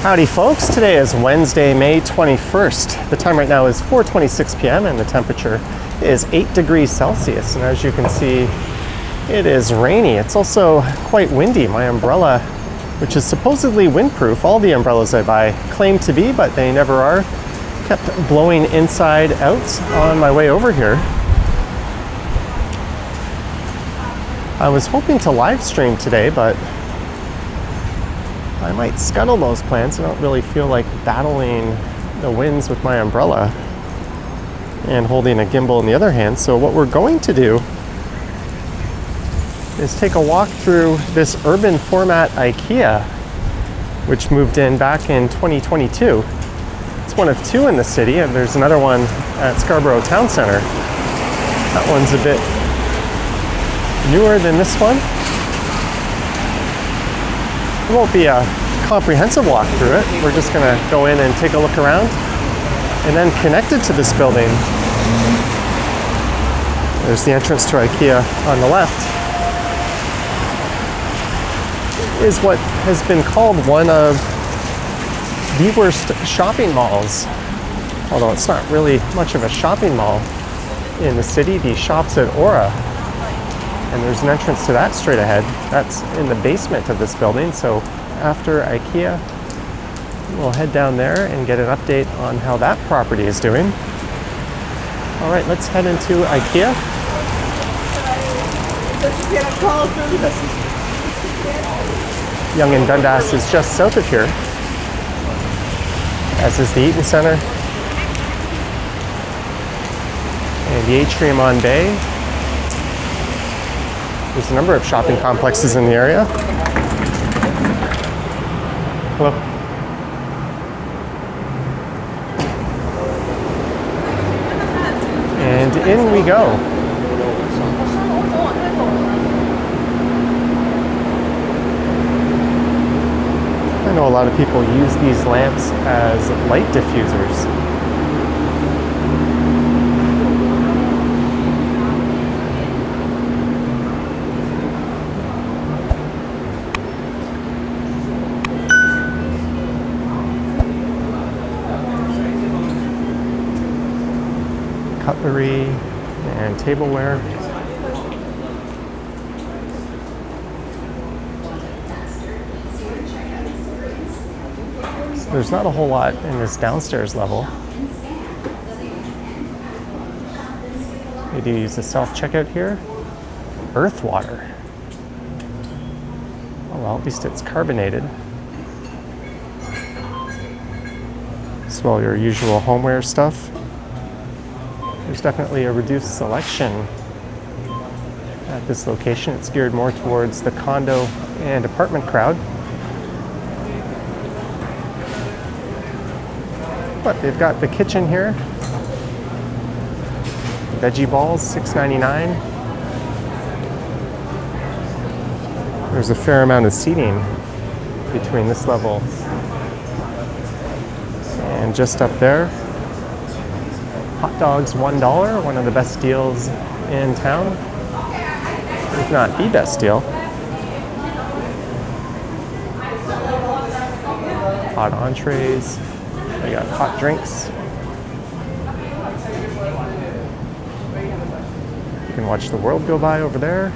Howdy folks, today is Wednesday, May 21st. The time right now is 4:26 p.m. and the temperature is 8 degrees Celsius. And as you can see, it is rainy. It's also quite windy. My umbrella, which is supposedly windproof, all the umbrellas I buy claim to be, but they never are, kept blowing inside out on my way over here. I was hoping to live stream today, but I might scuttle those plans. I don't really feel like battling the winds with my umbrella and holding a gimbal in the other hand. So what we're going to do is take a walk through this urban format Ikea, which moved in back in 2022. It's one of two in the city, and there's another one at Scarborough Town Center. That one's a bit newer than this one. It won't be a comprehensive walk through it. We're just going to go in and take a look around, and then connected to this building, there's the entrance to Ikea on the left, is what has been called one of the worst shopping malls. Although it's not really much of a shopping mall in the city. The Shops at Aura, and there's an entrance to that straight ahead. That's in the basement of this building. So after Ikea, we'll head down there and get an update on how that property is doing. All right, let's head into Ikea. Yonge Dundas is just south of here, as is the Eaton Center and the Atrium on Bay. There's a number of shopping complexes in the area. Hello. And in we go. I know a lot of people use these lamps as light diffusers. Cutlery and tableware. So there's not a whole lot in this downstairs level. They do use a self-checkout here. Earth water. Oh well, at least it's carbonated. As well, your usual homeware stuff. There's definitely a reduced selection at this location. It's geared more towards the condo and apartment crowd. But they've got the kitchen here. Veggie balls, $6.99. There's a fair amount of seating between this level and just up there. Hot dogs, $1, one of the best deals in town, if not the best deal. Hot entrees, we got hot drinks. You can watch the world go by over there.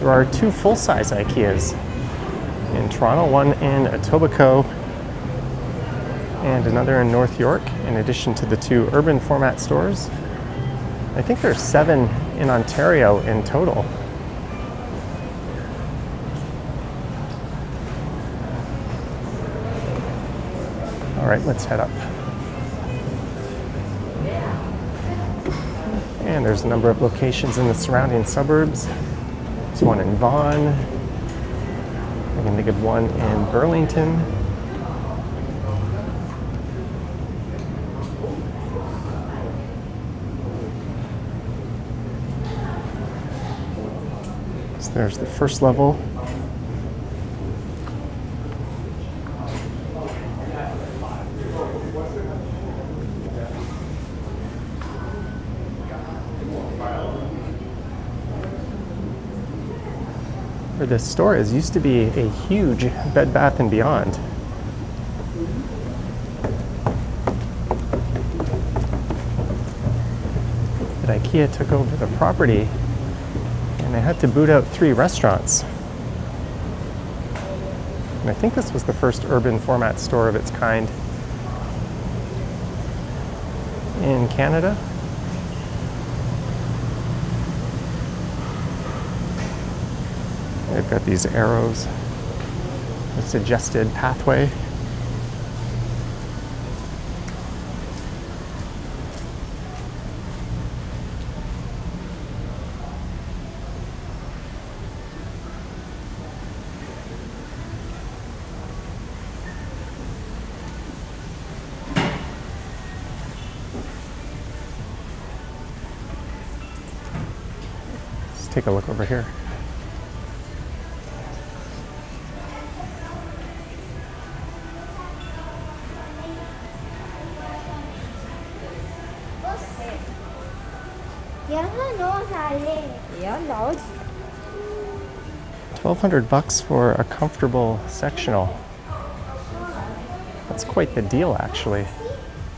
There are two full-size Ikeas in Toronto, one in Etobicoke and another in North York, in addition to the two urban format stores. I think there's 7 in Ontario in total. All right, let's head up. And there's a number of locations in the surrounding suburbs. There's one in Vaughan. I can think of one in Burlington. So there's the first level. where this store is used to be a huge Bed Bath & Beyond. But Ikea took over the property and they had to boot out 3 restaurants. And I think this was the first urban format store of its kind in Canada. They've got these arrows, a suggested pathway. Let's take a look over here. $1,200 for a comfortable sectional. That's quite the deal, actually.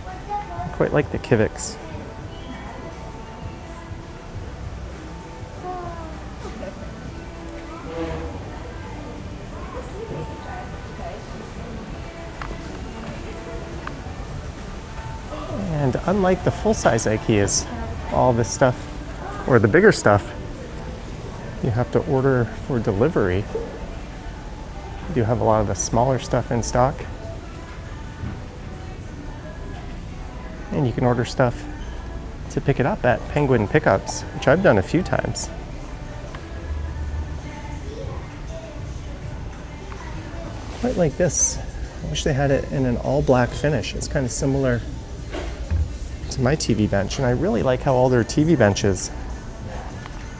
I quite like the Kiviks. And unlike the full-size Ikeas, all this stuff, or the bigger stuff, you have to order for delivery. You do have a lot of the smaller stuff in stock. And you can order stuff to pick it up at Penguin Pickups, which I've done a few times. Quite like this. I wish they had it in an all black finish. It's kind of similar to my TV bench, and I really like how all their TV benches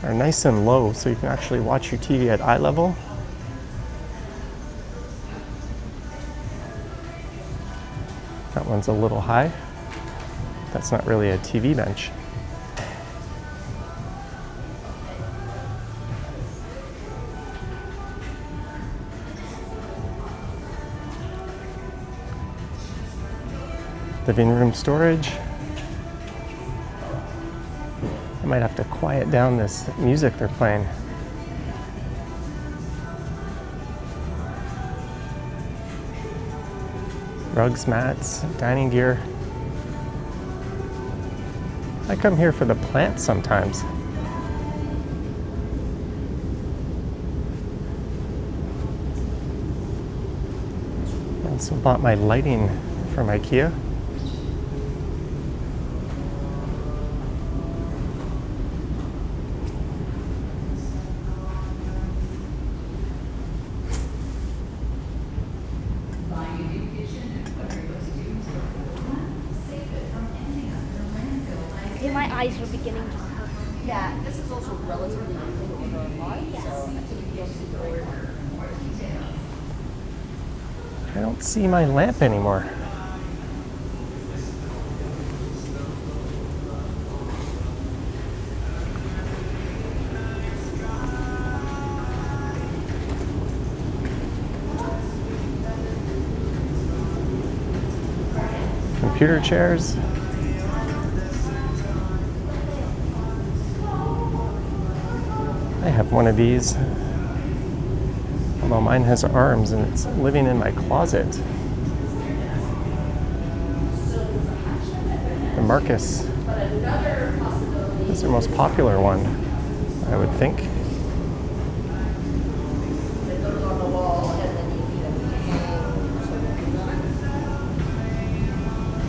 are nice and low, so you can actually watch your TV at eye level. That one's a little high. That's not really a TV bench. Living room storage. I might have to quiet down this music they're playing. Rugs, mats, dining gear. I come here for the plants sometimes. I also bought my lighting from Ikea. My eyes are beginning to hurt. Yeah, this is also relatively overapplied, so I think you'll see more details. I don't see my lamp anymore. Computer chairs. I have one of these, although mine has arms and it's living in my closet. The Marcus is their most popular one, I would think.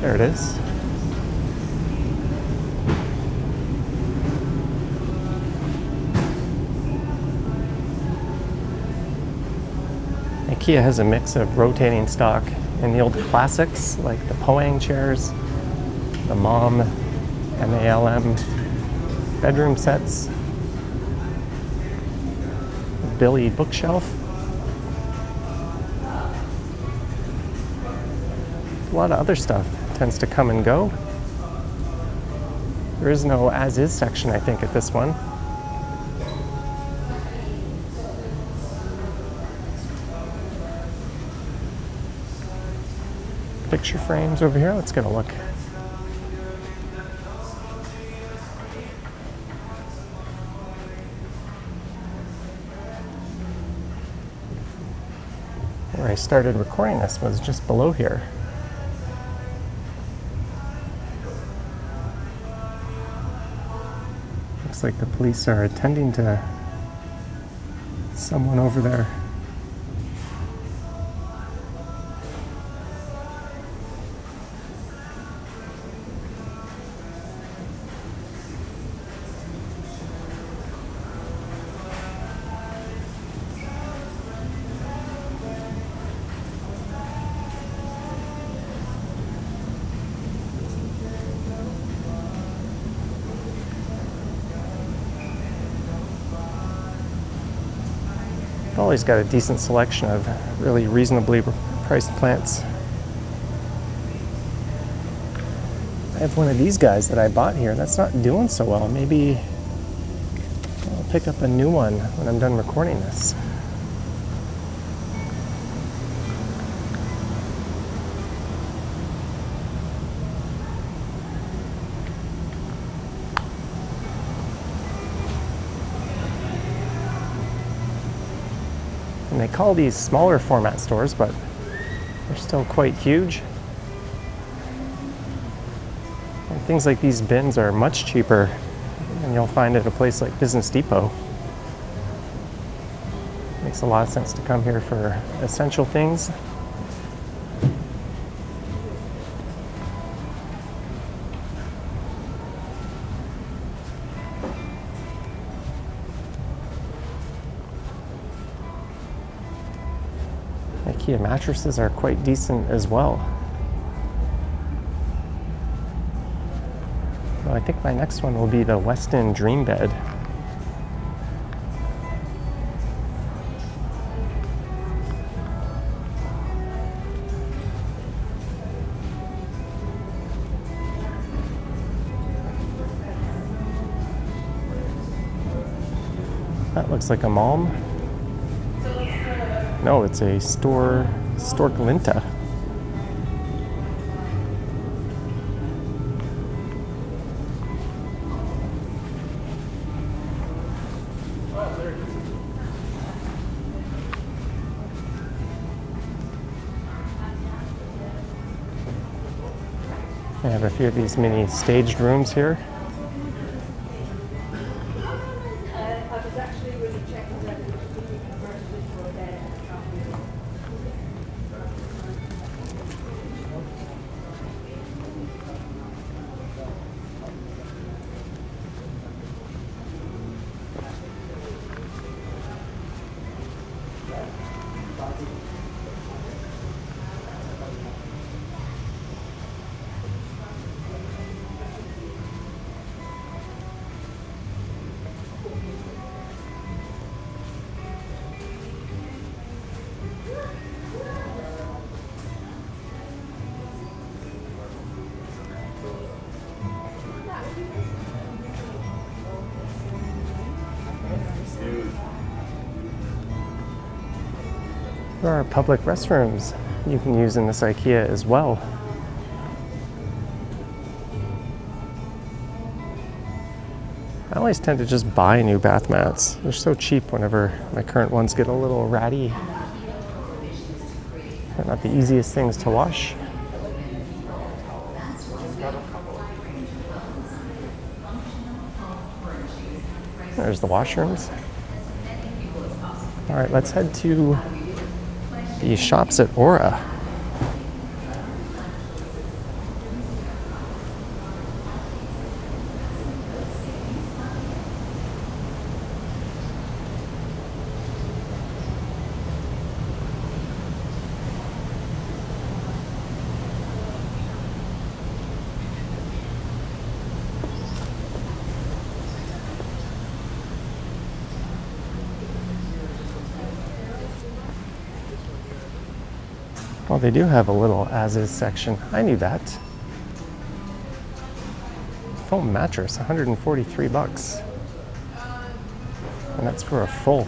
There it is. Ikea has a mix of rotating stock and the old classics like the Poang chairs, the MALM, M-A-L-M, bedroom sets, the Billy bookshelf. A lot of other stuff tends to come and go. There is no as-is section, I think, at this one. picture frames over here. Let's get a look. Where I started recording this was just below here. Looks like the police are attending to someone over there. I've always got a decent selection of really reasonably priced plants. I have one of these guys that I bought here that's not doing so well. Maybe I'll pick up a new one when I'm done recording this. And they call these smaller format stores, but they're still quite huge. And things like these bins are much cheaper than you'll find at a place like Business Depot. Makes a lot of sense to come here for essential things. Ikea mattresses are quite decent as well. So I think my next one will be the Westin Dream Bed. That looks like a Malm. No, it's a Storklinta. I have a few of these mini staged rooms here. There are public restrooms you can use in this Ikea as well. I always tend to just buy new bath mats. They're so cheap whenever my current ones get a little ratty. They're not the easiest things to wash. There's the washrooms. All right, let's head to the shops at Aura. Well, they do have a little as-is section. I knew that. Foam mattress, 143 bucks. And that's for a full.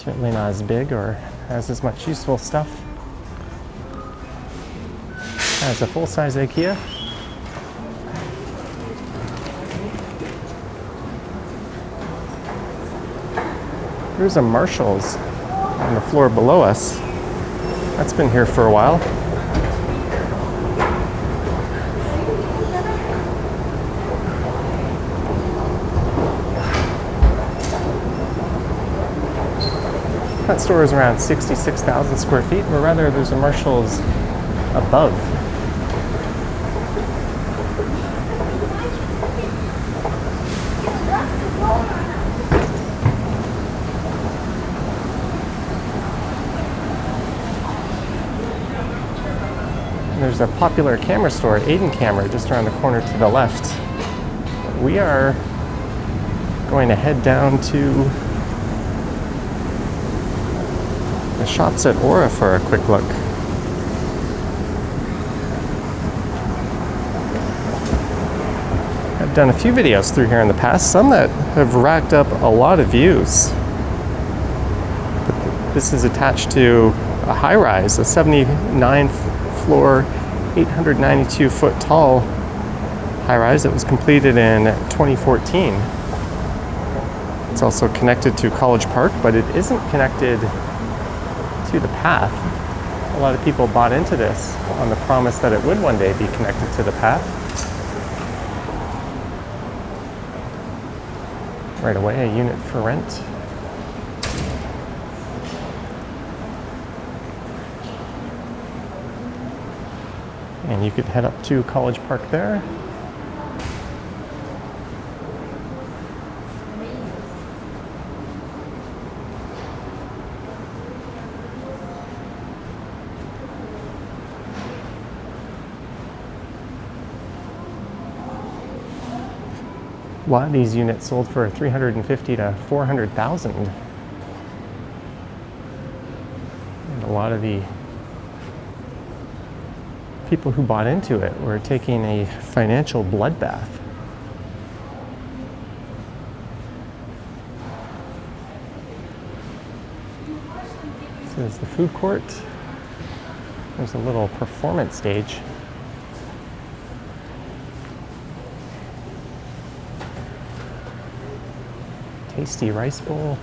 Certainly not as big or has as much useful stuff as a full-size Ikea. There's a Marshall's on the floor below us. That's been here for a while. That store is around 66,000 square feet, or rather there's a Marshall's above. There's a popular camera store, Aiden Camera, just around the corner to the left. We are going to head down to the shops at Aura for a quick look. I've done a few videos through here in the past, some that have racked up a lot of views. But this is attached to a high-rise, a 79-floor, 892-foot tall high-rise that was completed in 2014. It's also connected to College Park, but it isn't connected to the path. A lot of people bought into this on the promise that it would one day be connected to the path. Right away, a unit for rent. And you could head up to College Park there. A lot of these units sold for $350,000 to $400,000. And a lot of the people who bought into it were taking a financial bloodbath. This is the food court. There's a little performance stage. Tasty rice bowl.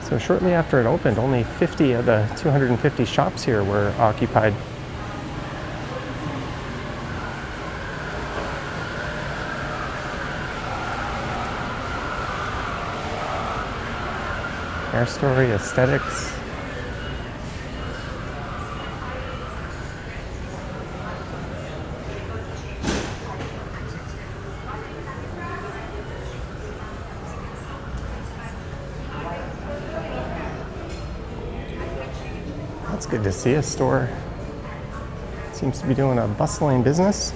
So shortly after it opened, only 50 of the 250 shops here were occupied. Air Story, Aesthetics. That's good to see. A store seems to be doing a bustling business.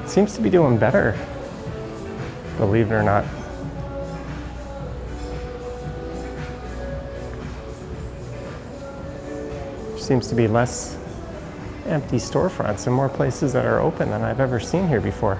Seems to be doing better, believe it or not. There seems to be less empty storefronts and more places that are open than I've ever seen here before.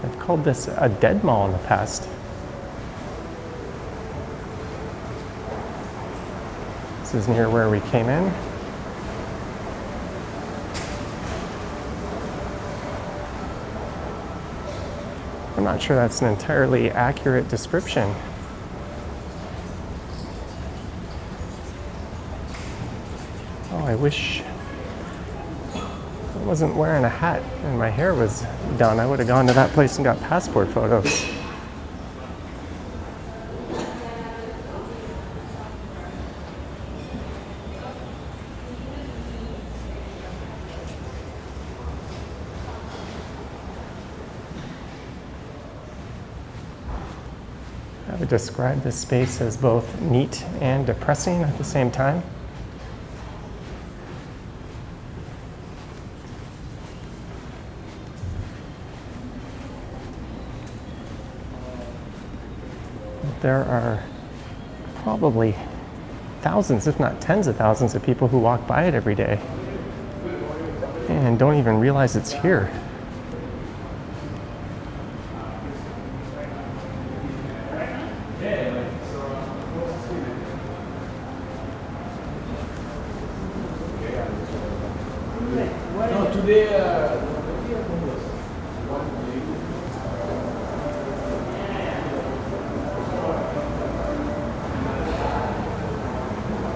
I've called this a dead mall in the past. This is near where we came in. I'm not sure that's an entirely accurate description. Oh, I wish I wasn't wearing a hat and my hair was done. I would have gone to that place and got passport photos. I would describe this space as both neat and depressing at the same time. There are probably thousands, if not tens of thousands, of people who walk by it every day and don't even realize it's here.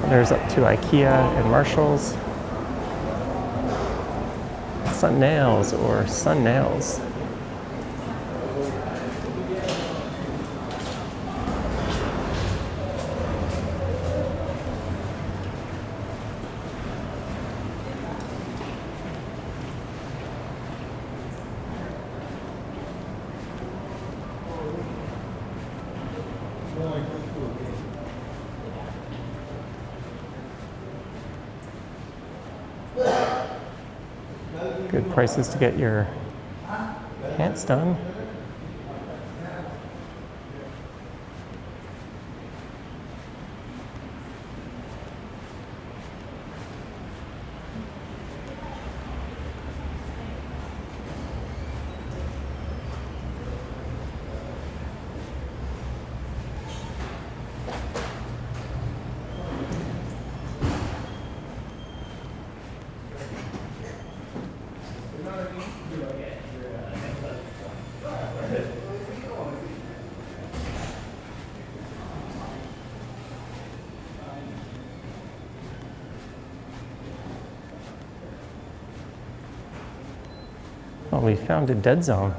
There's up to Ikea and Marshall's. Sun Nails or Sun Nails. Good prices to get your pants done. Oh, we found a dead zone.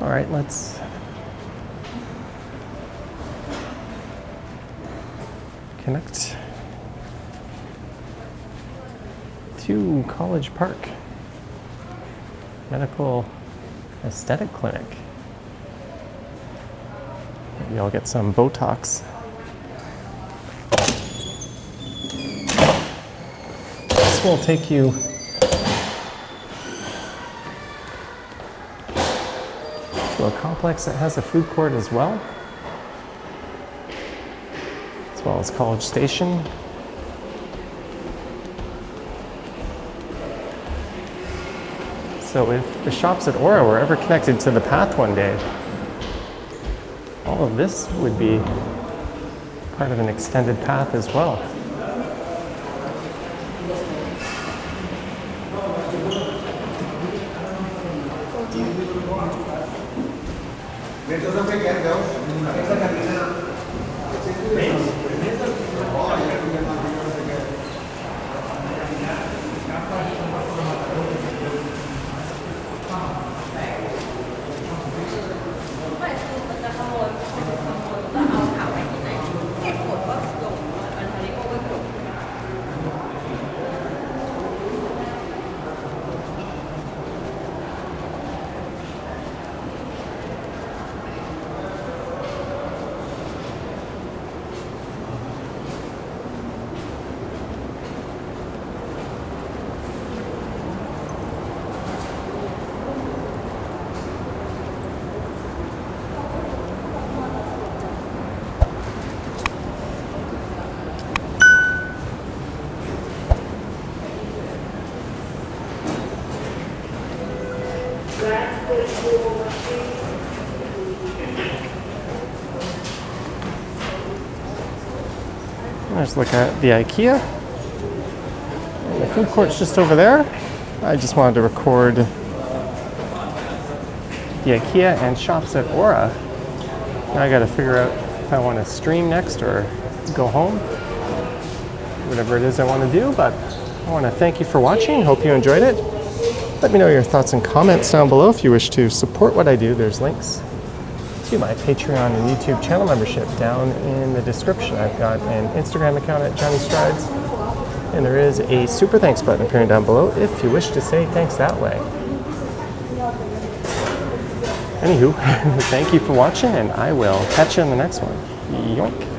All right, let's connect to College Park Medical Aesthetic Clinic. Maybe I'll get some Botox. This will take you to a complex that has a food court as well as College Station. So if the shops at Aura were ever connected to the path one day, all of this would be part of an extended path as well. Let's look at the Ikea. And the food court's just over there. I just wanted to record the Ikea and shops at Aura. Now I gotta figure out if I want to stream next or go home. Whatever it is I want to do, but I want to thank you for watching. Hope you enjoyed it. Let me know your thoughts and comments down below. If you wish to support what I do, there's links to my Patreon and YouTube channel membership down in the description. I've got an Instagram account at Johnny Strides, and there is a super thanks button appearing down below if you wish to say thanks that way. Anywho, thank you for watching, and I will catch you in the next one. Yoink.